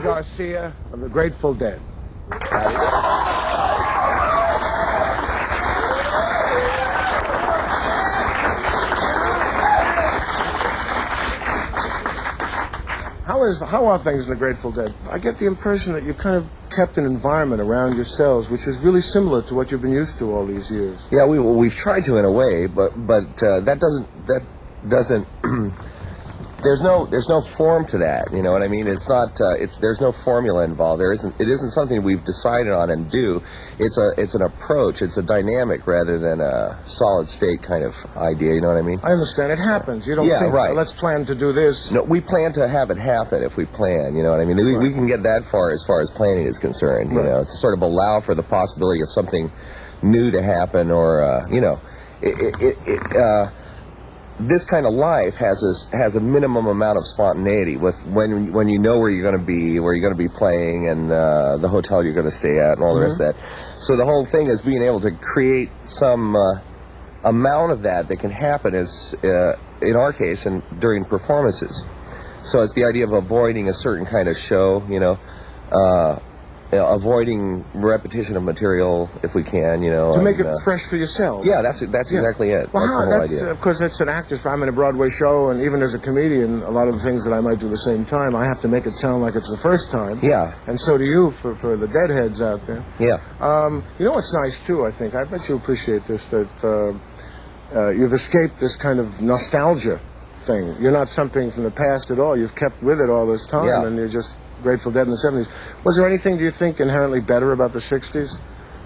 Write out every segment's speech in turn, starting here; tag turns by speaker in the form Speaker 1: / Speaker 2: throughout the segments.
Speaker 1: Garcia of the Grateful Dead. How are things in the Grateful Dead? I get the impression that you kind of kept an environment around yourselves which is really similar to what you've been used to all these years.
Speaker 2: Yeah, we've tried to in a way, but that doesn't there's no form to that. You know what I mean? It's not there's no formula involved. It isn't something we've decided on and do. It's an approach. It's a dynamic rather than a solid state kind of idea. You know what I mean?
Speaker 1: I understand. It happens. You don't think,
Speaker 2: right.
Speaker 1: Let's plan to do this.
Speaker 2: No, we plan to have it happen if we plan. You know what I mean? We can get that far as planning is concerned. You know, to sort of allow for the possibility of something new to happen, or this kind of life has a minimum amount of spontaneity with when you know where you're going to be playing, and the hotel you're going to stay at, and all the rest of that. So the whole thing is being able to create some amount of that can happen as in our case and during performances. So it's the idea of avoiding a certain kind of show, avoiding repetition of material if we can,
Speaker 1: to make it fresh for yourself.
Speaker 2: Yeah, that's exactly it.
Speaker 1: Well,
Speaker 2: that's the whole idea.
Speaker 1: Of course, it's an actor. I'm in a Broadway show, and even as a comedian, a lot of the things that I might do the same time, I have to make it sound like it's the first time.
Speaker 2: Yeah.
Speaker 1: And so do you for the deadheads out there.
Speaker 2: Yeah.
Speaker 1: You know what's nice too? I think I bet you appreciate this, that you've escaped this kind of nostalgia thing. You're not something from the past at all. You've kept with it all this time, and you're just Grateful Dead in the 70s. Was there anything, do you think, inherently better about the 60s?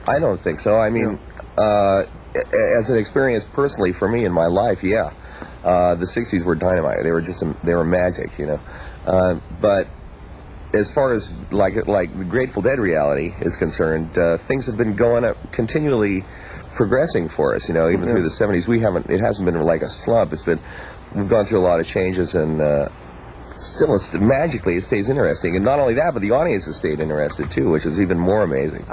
Speaker 2: I don't think so. I mean, as an experience personally for me in my life, the 60s were dynamite. They were magic, but as far as like the Grateful Dead reality is concerned, things have been going up, continually progressing for us. Even through the 70s, it hasn't been like a slump. We've gone through a lot of changes, and still, magically, it stays interesting. And not only that, but the audience has stayed interested, too, which is even more amazing.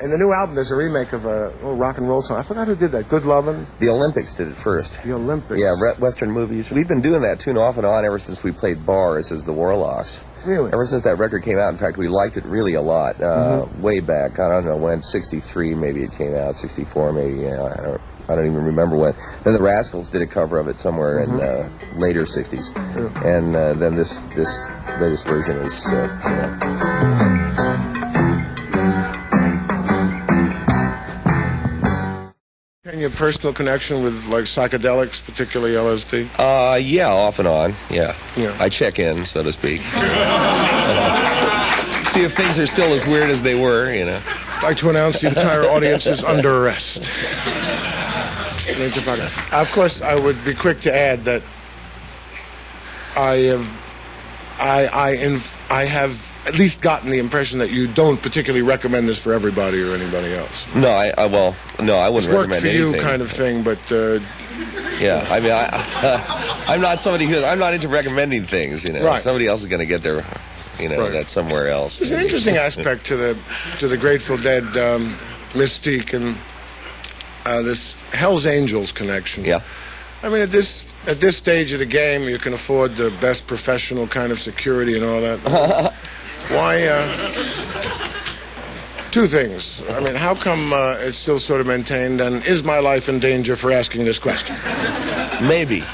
Speaker 1: In the new album, there's a remake of a rock and roll song. I forgot who did that. Good Lovin'?
Speaker 2: The Olympics did it first.
Speaker 1: The Olympics?
Speaker 2: Yeah, Western movies. We've been doing that tune off and on ever since we played bars as the Warlocks.
Speaker 1: Really?
Speaker 2: Ever since that record came out. In fact, we liked it really a lot. Way back, I don't know when, 63 maybe it came out, 64 maybe, I don't even remember when. Then the Rascals did a cover of it somewhere in later 60s. And then this latest version is,
Speaker 1: And your personal connection with, like, psychedelics, particularly LSD?
Speaker 2: Yeah, off and on, yeah. I check in, so to speak. See if things are still as weird as they were,
Speaker 1: I'd like to announce the entire audience is under arrest. Of course, I would be quick to add that I have at least gotten the impression that you don't particularly recommend this for everybody or anybody else.
Speaker 2: No, I wouldn't recommend anything.
Speaker 1: It's worked for you kind of thing, but...
Speaker 2: yeah, I mean, I'm not somebody I'm not into recommending things,
Speaker 1: Right.
Speaker 2: Somebody else is going to get their, that's somewhere else.
Speaker 1: There's an interesting aspect to the Grateful Dead mystique and this Hell's Angels connection.
Speaker 2: Yeah.
Speaker 1: I mean, at this stage of the game, you can afford the best professional kind of security and all that. Why? Two things. I mean, how come it's still sort of maintained, and is my life in danger for asking this question?
Speaker 2: Maybe.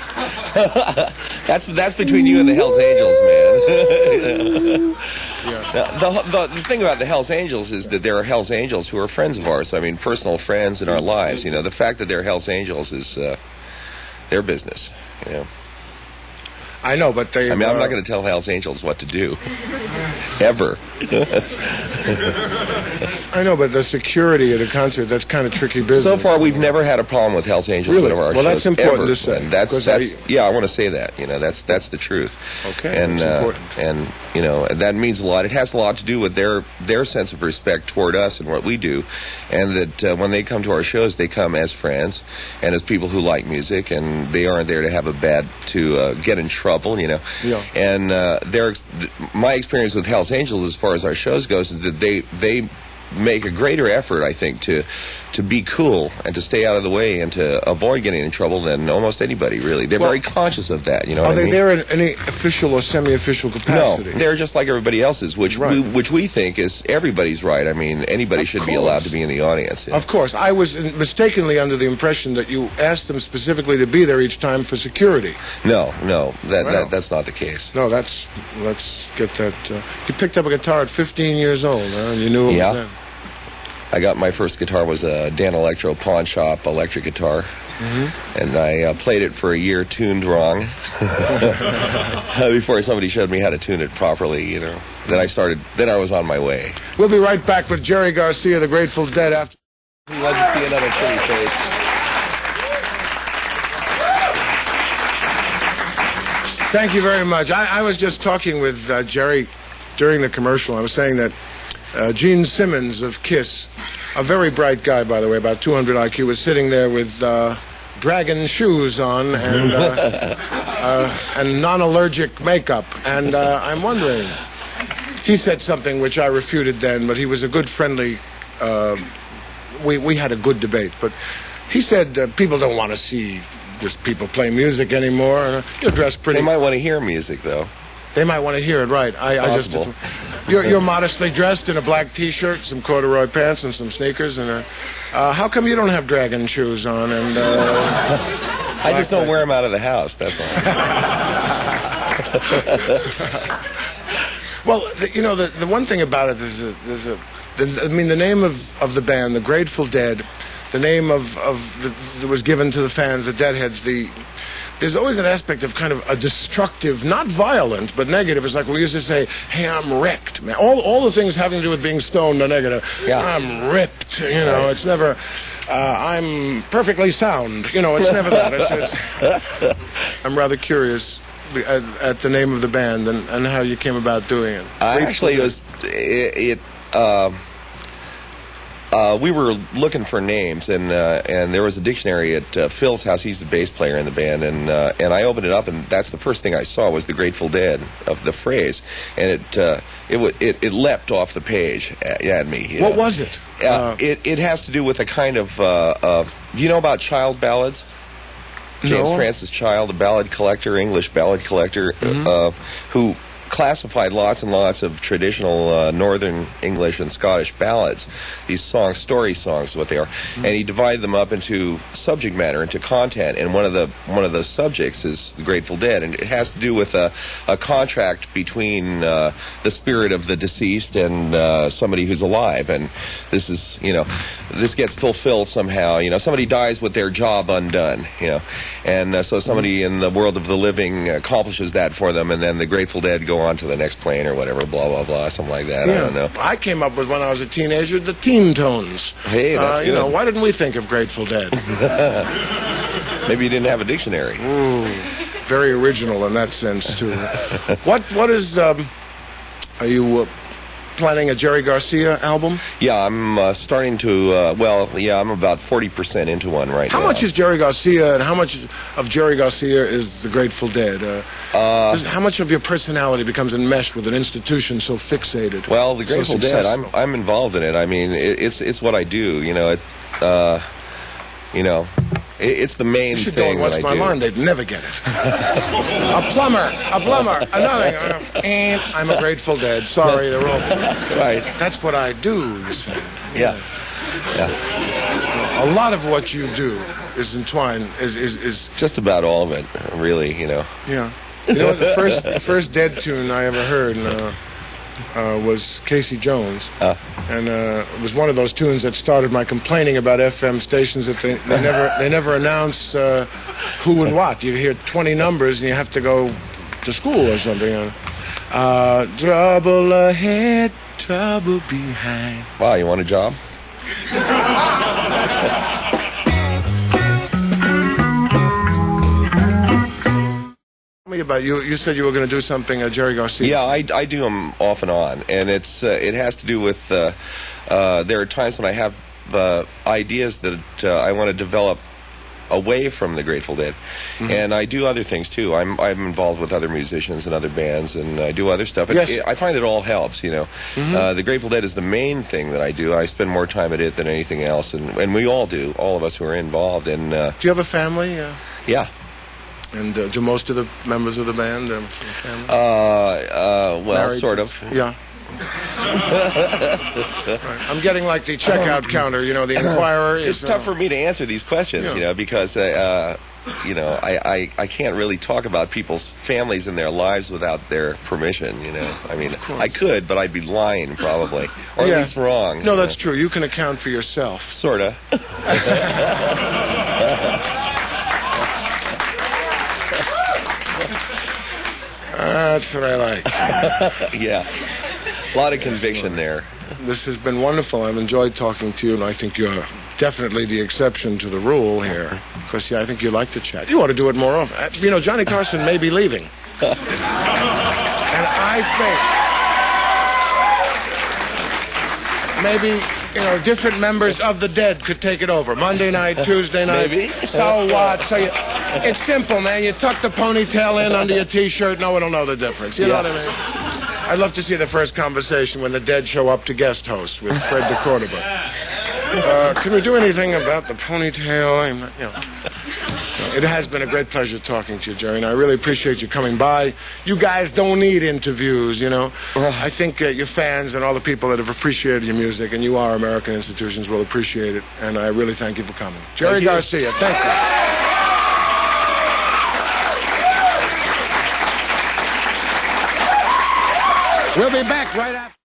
Speaker 2: That's between you and the Hells Angels, man. Now, the thing about the Hells Angels is that there are Hells Angels who are friends of ours. I mean, personal friends in our lives. The fact that they're Hells Angels is their business.
Speaker 1: I know, but they...
Speaker 2: I mean, I'm not going to tell Hells Angels what to do. Ever.
Speaker 1: I know, but the security at a concert, that's kind of tricky business.
Speaker 2: So far, we've never had a problem with Hells Angels
Speaker 1: really?
Speaker 2: at our shows.
Speaker 1: Well, that's important
Speaker 2: ever.
Speaker 1: to say.
Speaker 2: And that's I want to say that. That's the truth.
Speaker 1: Okay,
Speaker 2: and,
Speaker 1: that's important.
Speaker 2: And, that means a lot. It has a lot to do with their sense of respect toward us and what we do. And that when they come to our shows, they come as friends and as people who like music, and they aren't there to get in trouble, Yeah. And my experience with Hells Angels as far as our shows goes is that they make a greater effort, I think, to be cool and to stay out of the way and to avoid getting in trouble than almost anybody, really. They're very conscious of that, you know what I mean?
Speaker 1: Are they there in any official or semi-official capacity?
Speaker 2: No, they're just like everybody else's, which we think is everybody's right. I mean, anybody should be allowed to be in the audience. Yeah.
Speaker 1: Of course. I was mistakenly under the impression that you asked them specifically to be there each time for security.
Speaker 2: No, that's not the case.
Speaker 1: No, let's get that. You picked up a guitar at 15 years old, huh? And you knew it was then.
Speaker 2: I got my first guitar was a Dan Electro pawn shop electric guitar, and I played it for a year, tuned wrong, before somebody showed me how to tune it properly. You know, then I was on my way.
Speaker 1: We'll be right back with Jerry Garcia, the Grateful Dead. After
Speaker 2: we'd love to see another pretty face.
Speaker 1: Thank you very much. I was just talking with Jerry during the commercial. I was saying that Gene Simmons of Kiss, a very bright guy, by the way, about 200 IQ, was sitting there with dragon shoes on and non-allergic makeup. And I'm wondering, he said something which I refuted then, but he was a good, friendly, we had a good debate. But he said people don't want to see just people play music anymore. You're dressed pretty.
Speaker 2: They might want to hear music, though.
Speaker 1: They might want to hear it, right. You're modestly dressed in a black T-shirt, some corduroy pants, and some sneakers. And how come you don't have dragon shoes on? And
Speaker 2: I just don't wear them out of the house. That's all.
Speaker 1: Well, the one thing about it is the name of the band, the Grateful Dead, the name that was given to the fans, the Deadheads. There's always an aspect of kind of a destructive, not violent, but negative. It's like we used to say, hey, I'm wrecked, man. All the things having to do with being stoned are negative. Yeah. I'm ripped, It's never, I'm perfectly sound. It's never that. I'm rather curious at the name of the band and how you came about doing it.
Speaker 2: Actually, we were looking for names, and there was a dictionary at Phil's house. He's the bass player in the band, and I opened it up, and that's the first thing I saw was the Grateful Dead of the phrase, and it leapt off the page at me.
Speaker 1: What was it?
Speaker 2: It has to do with a kind of do you know about child ballads? James Francis Child, a ballad collector, English ballad collector, who classified lots and lots of traditional Northern English and Scottish ballads. These songs, story songs is what they are. And he divided them up into subject matter, into content, and one of the subjects is the Grateful Dead, and it has to do with a contract between the spirit of the deceased and somebody who's alive. And this is, this gets fulfilled somehow. Somebody dies with their job undone, and so somebody in the world of the living accomplishes that for them, and then the Grateful Dead go on to the next plane or whatever, blah, blah, blah, something like that.
Speaker 1: Yeah.
Speaker 2: I don't know.
Speaker 1: I came up with, when I was a teenager, the Teen Tones.
Speaker 2: Hey, that's good.
Speaker 1: Why didn't we think of Grateful Dead?
Speaker 2: Maybe you didn't have a dictionary.
Speaker 1: Ooh, very original in that sense, too. What is, are you planning a Jerry Garcia album?
Speaker 2: Yeah, I'm starting to, I'm about 40% into one right now.
Speaker 1: How much is Jerry Garcia, and how much of Jerry Garcia is the Grateful Dead? How much of your personality becomes enmeshed with an institution so fixated?
Speaker 2: Well, the Grateful Dead, I'm involved in it. I mean, it's what I do. It's the main thing.
Speaker 1: You should go and watch my line. They'd never get it. A plumber, another. And I'm a Grateful Dead. Sorry, they're all
Speaker 2: right.
Speaker 1: That's what I do. You say.
Speaker 2: Yes. Yeah.
Speaker 1: A lot of what you do is entwined. Is
Speaker 2: just about all of it, really.
Speaker 1: Yeah. The first Dead tune I ever heard was Casey Jones, and it was one of those tunes that started my complaining about FM stations that they never announce who and what. You hear 20 numbers and you have to go to school or something. Trouble ahead, trouble behind.
Speaker 2: Wow, you want a job?
Speaker 1: Tell me about you said you were going to do something, Jerry Garcia.
Speaker 2: Yeah, I do them off and on, and it has to do with there are times when I have ideas that I want to develop away from the Grateful Dead. And I do other things too. I'm involved with other musicians and other bands, and I do other stuff. I find it all helps, you know. The Grateful Dead is the main thing that I do. I spend more time at it than anything else, and we all do, all of us who are involved. And
Speaker 1: do you have a family?
Speaker 2: Yeah.
Speaker 1: And do most of the members of the band have family?
Speaker 2: Well,
Speaker 1: Married
Speaker 2: sort of.
Speaker 1: Yeah. Right. I'm getting like the checkout counter, you know, the Inquirer.
Speaker 2: It's tough for me to answer these questions, you know, because, you know, I can't really talk about people's families and their lives without their permission, you know. I mean, I could, but I'd be lying probably, or at least wrong.
Speaker 1: No, that's true. You can account for yourself.
Speaker 2: Sorta.
Speaker 1: That's what I like.
Speaker 2: Yeah. A lot of conviction there.
Speaker 1: This has been wonderful. I've enjoyed talking to you, and I think you're definitely the exception to the rule here. Because, I think you like to chat. You ought to do it more often. You know, Johnny Carson may be leaving. And I think maybe, you know, different members of the Dead could take it over. Monday night, Tuesday night.
Speaker 2: Maybe.
Speaker 1: So what? It's simple, man. You tuck the ponytail in under your T-shirt, no one will know the difference. You know what I mean? I'd love to see the first conversation when the Dead show up to guest host with Fred de Cordova. Can we do anything about the ponytail? You know, it has been a great pleasure talking to you, Jerry, and I really appreciate you coming by. You guys don't need interviews, you know. I think your fans and all the people that have appreciated your music, and you are American institutions, will appreciate it, and I really thank you for coming. Jerry Garcia, thank you. We'll be back right after.